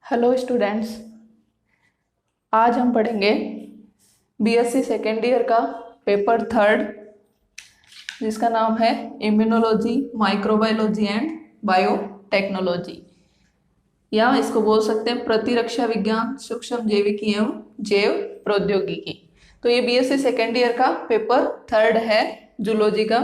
Hello students. आज हम पढ़ेंगे बीएससी सेकेंड ईयर का पेपर थर्ड, जिसका नाम है इम्यूनोलॉजी, माइक्रोबायोलॉजी एंड बायोटेक्नोलॉजी, या इसको बोल सकते हैं प्रतिरक्षा विज्ञान, सूक्ष्म जैविकी एवं जैव प्रौद्योगिकी। तो ये बीएससी सेकेंड ईयर का पेपर थर्ड है जूलॉजी का।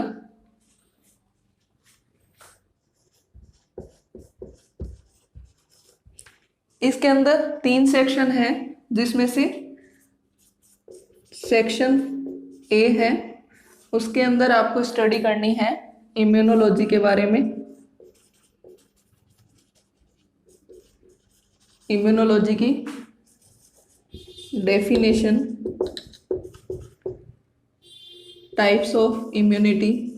इसके अंदर 3 सेक्शन है, जिसमें से सेक्शन ए है, उसके अंदर आपको स्टडी करनी है इम्यूनोलॉजी के बारे में। इम्यूनोलॉजी की definition, types of immunity,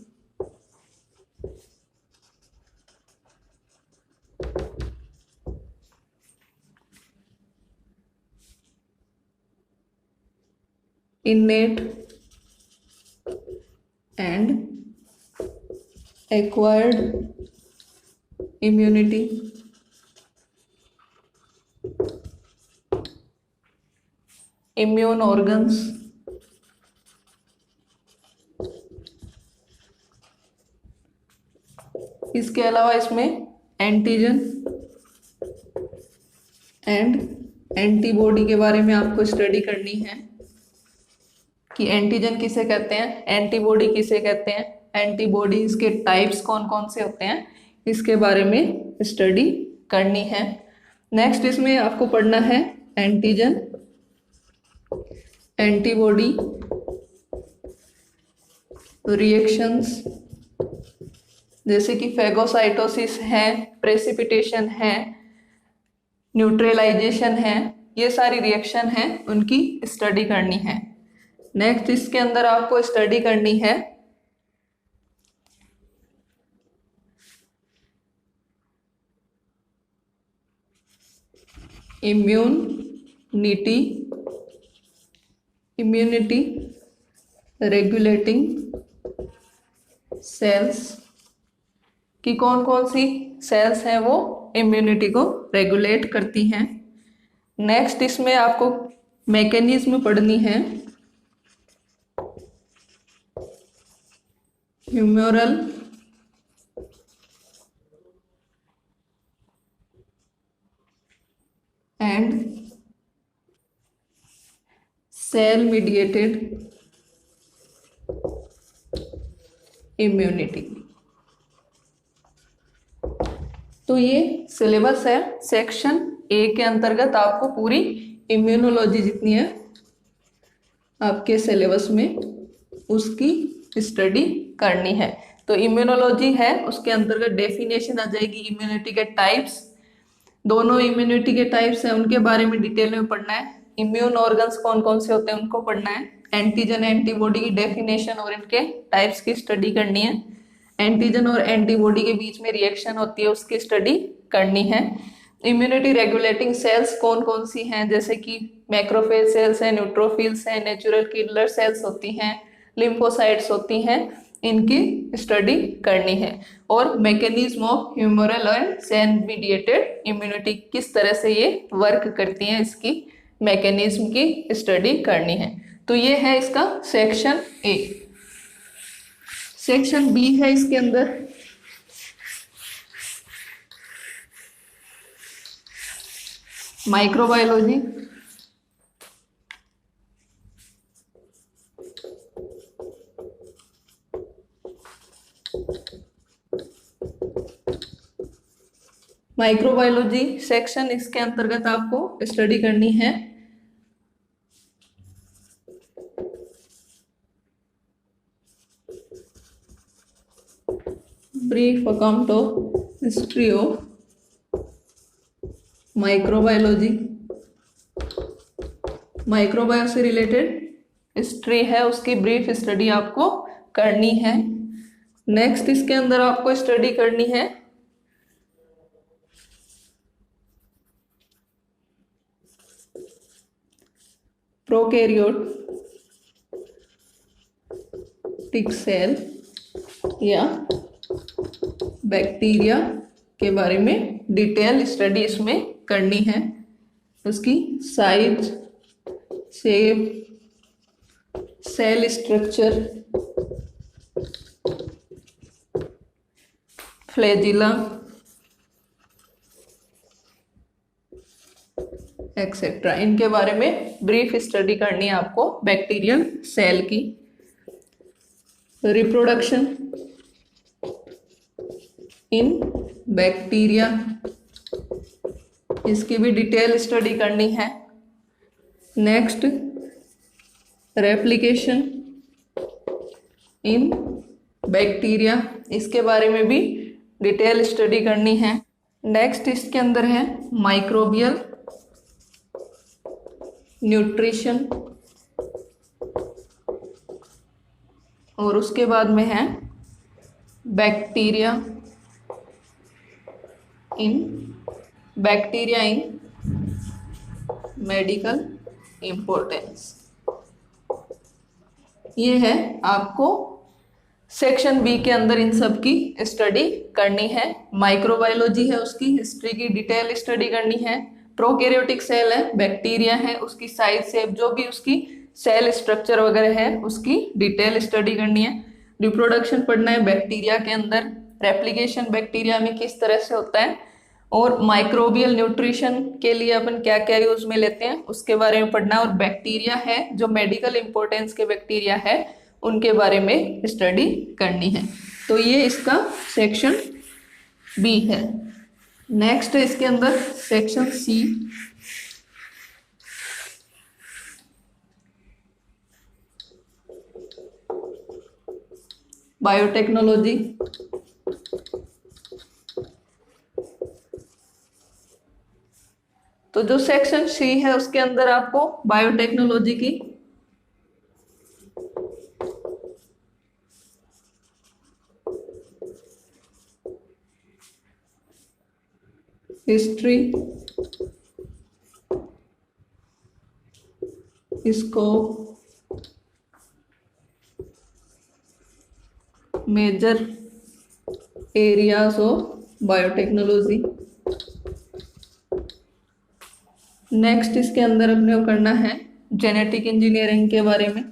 innate and acquired immunity, immune organs, इसके अलावा इसमें एंटीजन एंड एंटीबॉडी के बारे में आपको स्टडी करनी है कि एंटीजन किसे कहते हैं, एंटीबॉडी किसे कहते हैं, एंटीबॉडीज के टाइप्स कौन कौन से होते हैं, इसके बारे में स्टडी करनी है। नेक्स्ट इसमें आपको पढ़ना है एंटीजन, एंटीबॉडी, रिएक्शंस, जैसे कि फैगोसाइटोसिस है, प्रेसिपिटेशन है, न्यूट्रलाइजेशन है, ये सारी रिएक्शन है, उनकी स्टडी करनी है। नेक्स्ट इसके अंदर आपको स्टडी करनी है इम्यूनिटी रेगुलेटिंग सेल्स, कि कौन कौन सी सेल्स हैं वो इम्यूनिटी को रेगुलेट करती हैं। नेक्स्ट इसमें आपको मैकेनिज्म पढ़नी है, humoral and cell mediated immunity. तो ये सिलेबस है सेक्शन ए के अंतर्गत। आपको पूरी इम्यूनोलॉजी जितनी है आपके सिलेबस में, उसकी स्टडी करनी है। तो इम्यूनोलॉजी है, उसके अंतर्गत डेफिनेशन आ जाएगी, इम्यूनिटी के टाइप्स, दोनों इम्यूनिटी के टाइप्स हैं उनके बारे में डिटेल में पढ़ना है, इम्यून ऑर्गन्स कौन कौन से होते हैं उनको पढ़ना है, एंटीजन एंटीबॉडी की डेफिनेशन और इनके टाइप्स की स्टडी करनी है, एंटीजन और एंटीबॉडी के बीच में रिएक्शन होती है उसकी स्टडी करनी है। इम्यूनिटी रेगुलेटिंग सेल्स कौन कौन सी हैं, जैसे कि मैक्रोफेज सेल्स हैं, न्यूट्रोफिल्स हैं, नेचुरल किलर सेल्स होती हैं, लिम्फोसाइट्स होती हैं, इनकी स्टडी करनी है। और mechanism of humoral and cell mediated immunity, किस तरह से ये वर्क करती हैं, इसकी मैकेनिज्म की स्टडी करनी है। तो ये है इसका सेक्शन ए। सेक्शन बी है इसके अंदर माइक्रोबायोलॉजी, माइक्रोबायोलॉजी सेक्शन, इसके अंतर्गत आपको स्टडी करनी है brief account of history of microbiology. Microbio से रिलेटेड हिस्ट्री है, उसकी ब्रीफ स्टडी आपको करनी है। नेक्स्ट इसके अंदर आपको स्टडी करनी है प्रोकैरियोटिक सेल या बैक्टीरिया के बारे में डिटेल स्टडी इसमें करनी है, उसकी size, shape, cell structure, flagella etcetera, इनके बारे में ब्रीफ स्टडी करनी है आपको बैक्टीरियल सेल की। रिप्रोडक्शन इन बैक्टीरिया, इसकी भी डिटेल स्टडी करनी है। नेक्स्ट, रेप्लिकेशन इन बैक्टीरिया, इसके बारे में भी डिटेल स्टडी करनी है। नेक्स्ट इसके अंदर है माइक्रोबियल न्यूट्रिशन, और उसके बाद में है बैक्टीरिया इन मेडिकल इम्पोर्टेंस। ये है आपको सेक्शन बी के अंदर इन सब की स्टडी करनी है। माइक्रोबायोलॉजी है, उसकी हिस्ट्री की डिटेल स्टडी करनी है। प्रोकैरियोटिक सेल है, बैक्टीरिया है, उसकी साइज, शेप, जो भी उसकी सेल स्ट्रक्चर वगैरह है उसकी डिटेल स्टडी करनी है। रिप्रोडक्शन पढ़ना है बैक्टीरिया के अंदर, रेप्लिकेशन बैक्टीरिया में किस तरह से होता है, और माइक्रोबियल न्यूट्रिशन के लिए अपन क्या क्या यूज में लेते हैं उसके बारे में पढ़ना है। और बैक्टीरिया है जो मेडिकल इंपॉर्टेंस के बैक्टीरिया है उनके बारे में स्टडी करनी है। तो ये इसका सेक्शन बी है। नेक्स्ट इसके अंदर सेक्शन सी, बायोटेक्नोलॉजी। तो जो सेक्शन सी है उसके अंदर आपको बायोटेक्नोलॉजी की history, scope, major areas of biotechnology. Next इसके अंदर अपने को करना है जेनेटिक इंजीनियरिंग के बारे में।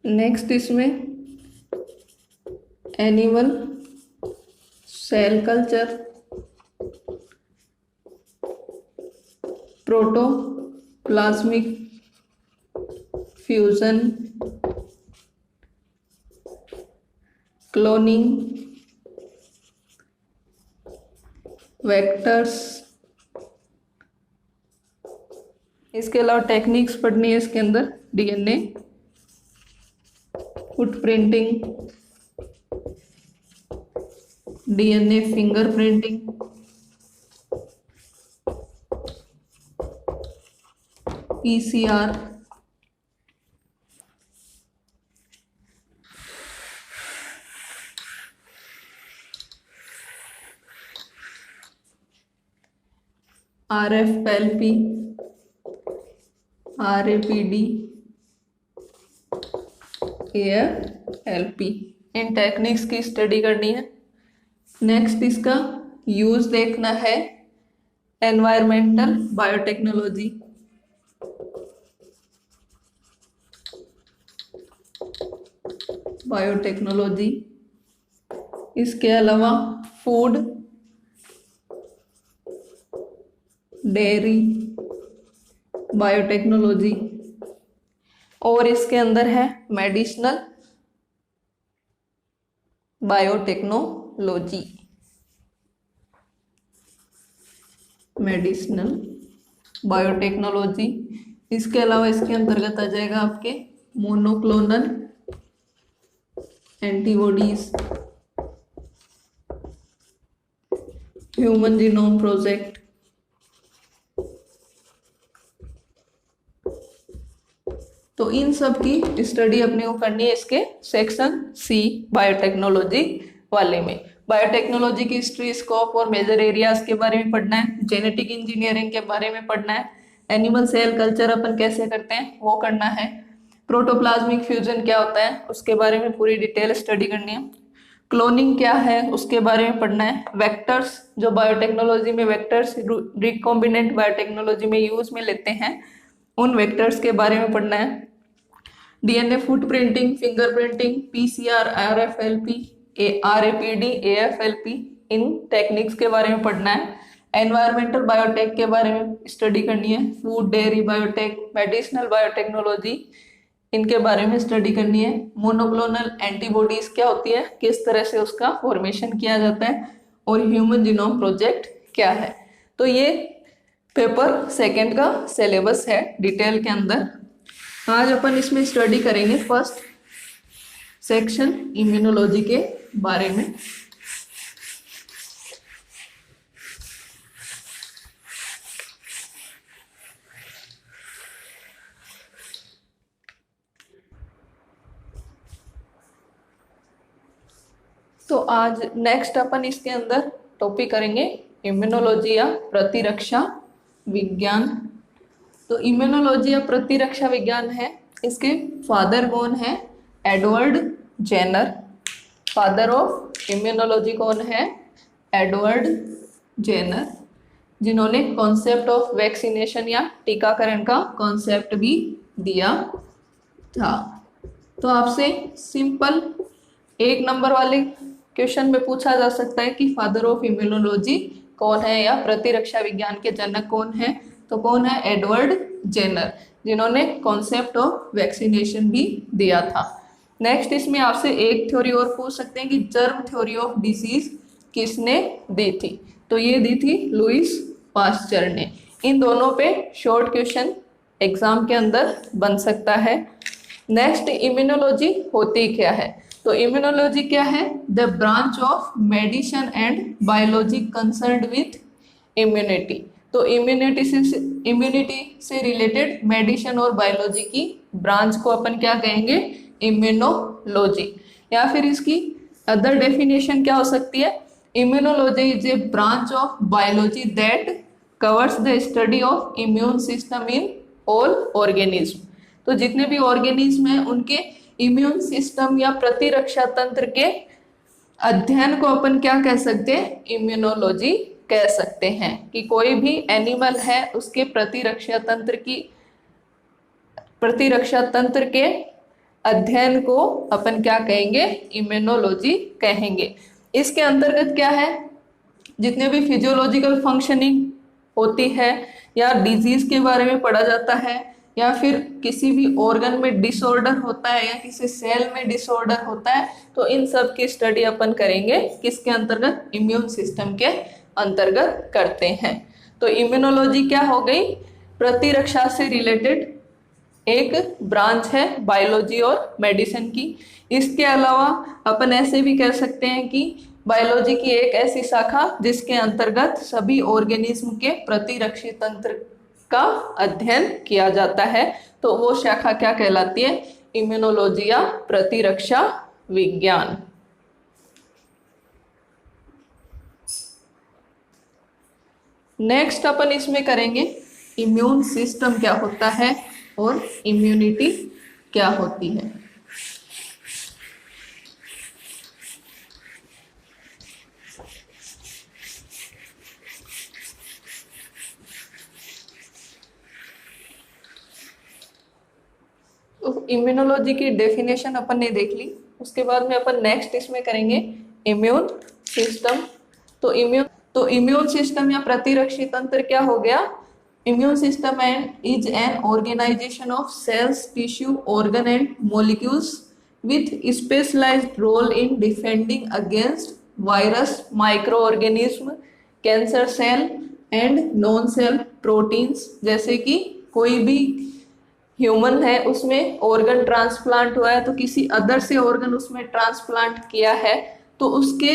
नेक्स्ट इसमें animal cell culture, protoplasmic fusion, cloning, vectors. इसके अलावा टेक्निक्स पढ़नी है इसके अंदर, DNA footprinting, DNA fingerprinting, PCR, RFLP, RAPD, AFLP, इन टेक्निक्स की स्टडी करनी है। नेक्स्ट इसका यूज देखना है, एनवायरमेंटल बायोटेक्नोलॉजी, बायोटेक्नोलॉजी। इसके अलावा फूड, डेयरी बायोटेक्नोलॉजी, और इसके अंदर है मेडिसिनल बायोटेक्नोलॉजी, मेडिसिनल बायोटेक्नोलॉजी। इसके अलावा इसके अंतर्गत आ जाएगा आपके monoclonal antibodies, human genome project. तो इन सब की स्टडी अपने को करनी है इसके सेक्शन सी बायोटेक्नोलॉजी वाले में। बायोटेक्नोलॉजी की हिस्ट्री, स्कोप और मेजर एरियाज के बारे में पढ़ना है, जेनेटिक इंजीनियरिंग के बारे में पढ़ना है, एनिमल सेल कल्चर अपन कैसे करते हैं वो करना है। प्रोटोप्लाज्मिक फ्यूजन क्या होता है उसके बारे में पूरी डिटेल स्टडी करनी है। क्लोनिंग क्या है उसके बारे में पढ़ना है। वेक्टर्स जो बायोटेक्नोलॉजी में वेक्टर्स रिकॉम्बिनेंट बायोटेक्नोलॉजी में यूज में लेते हैं उन वेक्टर्स के बारे में पढ़ना है। DNA footprinting, fingerprinting, PCR, RFLP, आरएपीडी, एएफएलपी इन टेक्निक्स के बारे में पढ़ना है। एनवायरमेंटल बायोटेक के बारे में स्टडी करनी है। Food dairy biotech, medicinal biotechnology इनके बारे में स्टडी करनी है। मोनोक्लोनल एंटीबॉडीज क्या होती है, किस तरह से उसका फॉर्मेशन किया जाता है, और ह्यूमन जीनोम प्रोजेक्ट क्या है। तो ये पेपर सेकंड का सिलेबस है डिटेल के अंदर। आज अपन इसमें स्टडी करेंगे फर्स्ट सेक्शन इम्यूनोलॉजी के बारे में। तो आज नेक्स्ट अपन इसके अंदर टॉपिक करेंगे इम्यूनोलॉजी या प्रतिरक्षा विज्ञान। तो इम्यूनोलॉजी या प्रतिरक्षा विज्ञान है, इसके फादर कौन है, Edward Jenner. Father of immunology कौन है, एडवर्ड जेनर, जिन्होंने कॉन्सेप्ट ऑफ वैक्सीनेशन या टीकाकरण का कॉन्सेप्ट भी दिया था। तो आपसे सिंपल 1 नंबर वाले क्वेश्चन में पूछा जा सकता है कि फादर ऑफ इम्यूनोलॉजी कौन है या प्रतिरक्षा विज्ञान के जनक कौन है। तो कौन है, एडवर्ड जेनर, जिन्होंने कॉन्सेप्ट ऑफ वैक्सीनेशन भी दिया था। नेक्स्ट इसमें आपसे एक थ्योरी और पूछ सकते हैं कि जर्म थ्योरी ऑफ डिसीज किसने दी थी। तो ये दी थी लुईस पास्चर ने। इन दोनों पे शॉर्ट क्वेश्चन एग्जाम के अंदर बन सकता है। नेक्स्ट इम्यूनोलॉजी होती क्या है। तो इम्यूनोलॉजी क्या है, the branch of medicine and biology concerned with immunity. तो इम्यूनिटी से रिलेटेड मेडिसिन और बायोलॉजी की ब्रांच को अपन क्या कहेंगे, इम्यूनोलॉजी। या फिर इसकी अदर डेफिनेशन क्या हो सकती है, immunology is a branch of biology that covers the study of immune system in all organism. तो जितने भी ऑर्गेनिज्म हैं उनके इम्यून सिस्टम या प्रतिरक्षा तंत्र के अध्ययन को अपन क्या कह सकते हैं, इम्यूनोलॉजी कह सकते हैं। कि कोई भी एनिमल है उसके प्रतिरक्षा तंत्र के अध्ययन को अपन क्या कहेंगे, इम्यूनोलॉजी कहेंगे। इसके अंतर्गत क्या है, जितने भी फिजियोलॉजिकल फंक्शनिंग होती है या डिजीज के बारे में पढ़ा जाता है, या फिर किसी भी ऑर्गन में डिसऑर्डर होता है या किसी सेल में डिसऑर्डर होता है, तो इन सब की स्टडी अपन करेंगे किसके अंतर्गत, इम्यून सिस्टम के अंतर्गत करते हैं। तो इम्यूनोलॉजी क्या हो गई, प्रतिरक्षा से रिलेटेड एक ब्रांच है बायोलॉजी और मेडिसिन की। इसके अलावा अपन ऐसे भी कह सकते हैं कि बायोलॉजी की एक ऐसी शाखा जिसके अंतर्गत सभी ऑर्गेनिज्म के प्रतिरक्षी तंत्र का अध्ययन किया जाता है। तो वो शाखा क्या कहलाती है, इम्यूनोलॉजी या प्रतिरक्षा विज्ञान। नेक्स्ट अपन इसमें करेंगे इम्यून सिस्टम क्या होता है और इम्यूनिटी क्या होती है। तो इम्यूनोलॉजी की डेफिनेशन अपन ने देख ली। उसके बाद में अपन नेक्स्ट इसमें करेंगे इम्यून सिस्टम। तो इम्यून सिस्टम या प्रतिरक्षी तंत्र क्या हो गया, immune system is an organisation of cells, tissue, organ and molecules with specialised role in defending against virus, micro organism, cancer cell and non cell proteins. जैसे कि कोई भी ह्यूमन है उसमें ऑर्गन ट्रांसप्लांट हुआ है, तो किसी अदर से ऑर्गन उसमें ट्रांसप्लांट किया है, तो उसके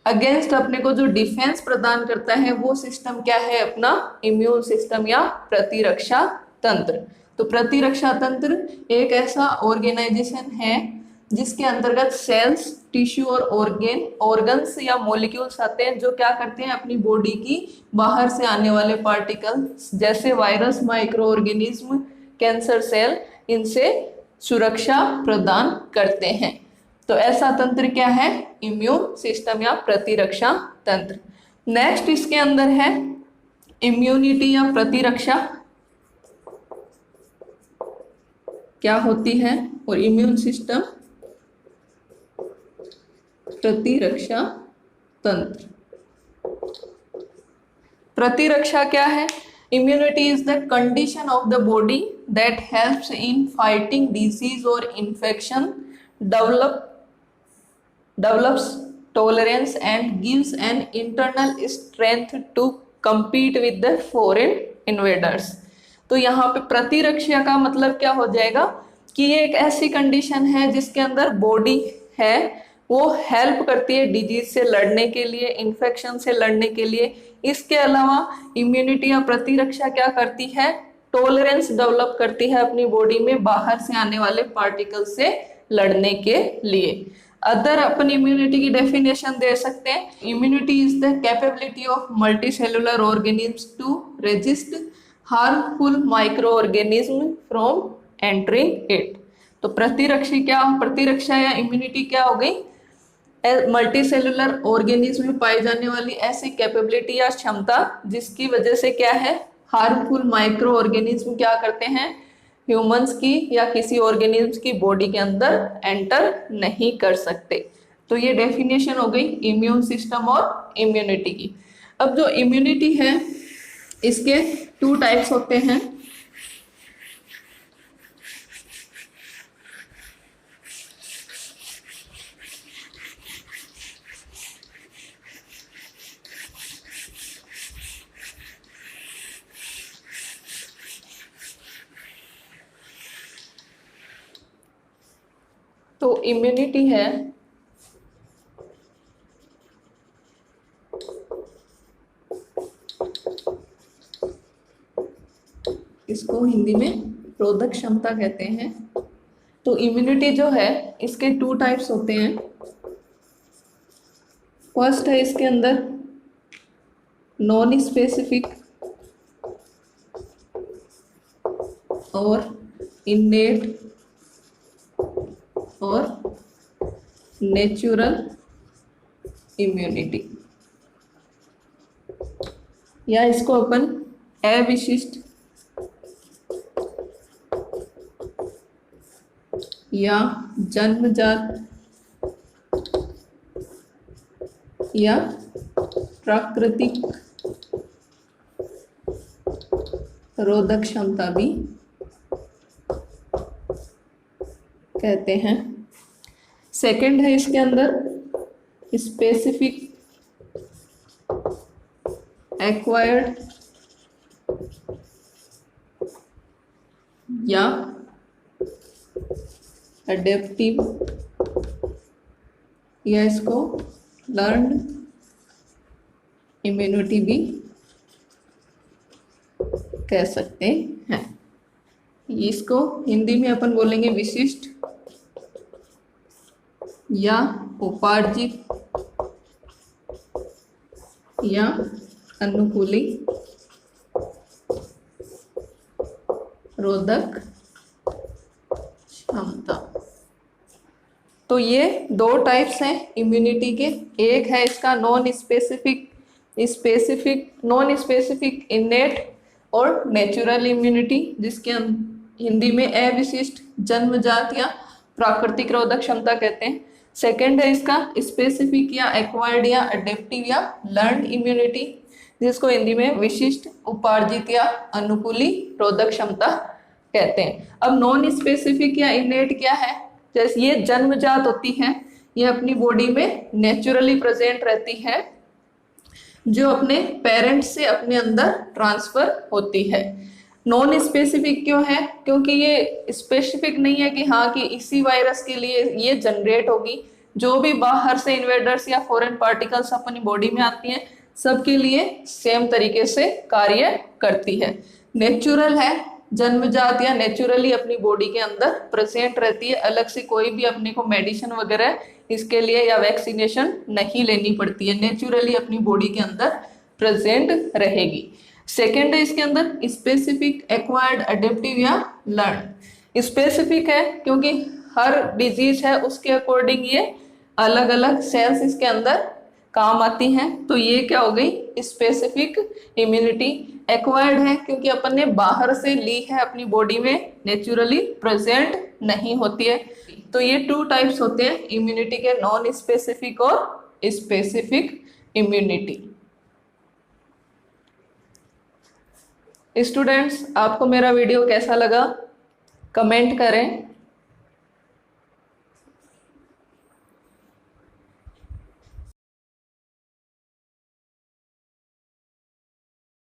अगेंस्ट अपने को जो डिफेंस प्रदान करता है वो सिस्टम क्या है, अपना इम्यून सिस्टम या प्रतिरक्षा तंत्र। तो प्रतिरक्षा तंत्र एक ऐसा ऑर्गेनाइजेशन है जिसके अंतर्गत सेल्स, टिश्यू और ऑर्गन्स या मॉलिक्यूल्स आते हैं जो क्या करते हैं, अपनी बॉडी की बाहर से आने वाले पार्टिकल्स जैसे virus, micro organism, cancer cell, इनसे सुरक्षा प्रदान करते हैं। तो ऐसा तंत्र क्या है, इम्यून सिस्टम या प्रतिरक्षा तंत्र। नेक्स्ट इसके अंदर है इम्यूनिटी या प्रतिरक्षा क्या होती है, और इम्यून सिस्टम, प्रतिरक्षा तंत्र। प्रतिरक्षा क्या है, immunity is the condition of the body that helps in fighting disease और infection, develops tolerance and gives an internal strength to compete with the foreign invaders। तो यहाँ पे प्रतिरक्षा का मतलब क्या हो जाएगा कि ये एक ऐसी कंडीशन है जिसके अंदर बॉडी है वो हेल्प करती है डिजीज से लड़ने के लिए, इन्फेक्शन से लड़ने के लिए। इसके अलावा इम्यूनिटी या प्रतिरक्षा क्या करती है, टॉलरेंस डेवलप करती है अपनी बॉडी में बाहर से आने वाले पार्टिकल से लड़ने के लिए। अदर अपन इम्यूनिटी की डेफिनेशन दे सकते हैं, immunity is the capability of multi cellular organism to resist harmful micro organism from entering it. तो प्रतिरक्षा या इम्यूनिटी क्या हो गई, मल्टी सेलुलर ऑर्गेनिज्म में पाई जाने वाली ऐसी कैपेबिलिटी या क्षमता जिसकी वजह से क्या है, हार्मफुल माइक्रो ऑर्गेनिज्म क्या करते हैं, ह्यूमंस की या किसी ऑर्गेनिज्म की बॉडी के अंदर एंटर नहीं कर सकते। तो ये डेफिनेशन हो गई इम्यून सिस्टम और इम्यूनिटी की। अब जो इम्यूनिटी है इसके 2 टाइप्स होते हैं। तो इम्यूनिटी है इसको हिंदी में रोधक क्षमता कहते हैं। तो इम्यूनिटी जो है इसके 2 टाइप्स होते हैं। फर्स्ट है इसके अंदर नॉन स्पेसिफिक और इन्नेट और नेचुरल इम्यूनिटी, या इसको अपन अविशिष्ट या जन्मजात या प्राकृतिक रोधक क्षमता भी कहते हैं। सेकंड है इसके अंदर स्पेसिफिक एक्वायर्ड या एडेप्टिव, या इसको लर्न्ड इम्यूनिटी भी कह सकते हैं। इसको हिंदी में अपन बोलेंगे विशिष्ट या उपार्जित या अनुकूली रोधक क्षमता। तो ये 2 टाइप्स हैं इम्यूनिटी के। एक है इसका नॉन स्पेसिफिक इन्नेट और नेचुरल इम्यूनिटी, जिसके हिंदी में अविशिष्ट, जन्मजात या प्राकृतिक रोधक क्षमता कहते हैं। सेकंड है इसका स्पेसिफिक या एक्वायर्ड या एडेप्टिव या लर्न्ड इम्यूनिटी, जिसको हिंदी में विशिष्ट, उपार्जित या अनुकूली रोधक क्षमता कहते हैं। अब नॉन स्पेसिफिक या इन्नेट क्या है, जैसे ये जन्मजात होती है, ये अपनी बॉडी में नेचुरली प्रेजेंट रहती है, जो अपने पेरेंट्स से अपने अंदर ट्रांसफर होती है। नॉन स्पेसिफिक क्यों है, क्योंकि ये स्पेसिफिक नहीं है कि हाँ कि इसी वायरस के लिए ये जनरेट होगी। जो भी बाहर से इन्वेडर्स या फॉरेन पार्टिकल्स अपनी बॉडी में आती हैं सबके लिए सेम तरीके से कार्य करती है। नेचुरल है जन्मजात या नेचुरली अपनी बॉडी के अंदर प्रेजेंट रहती है, अलग से कोई भी अपने को मेडिसिन वगैरह इसके लिए या वैक्सीनेशन नहीं लेनी पड़ती है, नेचुरली अपनी बॉडी के अंदर प्रेजेंट रहेगी। सेकेंड है इसके अंदर स्पेसिफिक, एक्वायर्ड, अडेप्टिव या लर्न। स्पेसिफिक है क्योंकि हर डिजीज है उसके अकॉर्डिंग ये अलग अलग सेल्स इसके अंदर काम आती हैं, तो ये क्या हो गई स्पेसिफिक इम्यूनिटी। एक्वायर्ड है क्योंकि अपन ने बाहर से ली है, अपनी बॉडी में नेचुरली प्रेजेंट नहीं होती है। तो ये 2 टाइप्स होते हैं इम्यूनिटी के, नॉन स्पेसिफिक और स्पेसिफिक इम्यूनिटी। स्टूडेंट्स, आपको मेरा वीडियो कैसा लगा कमेंट करें।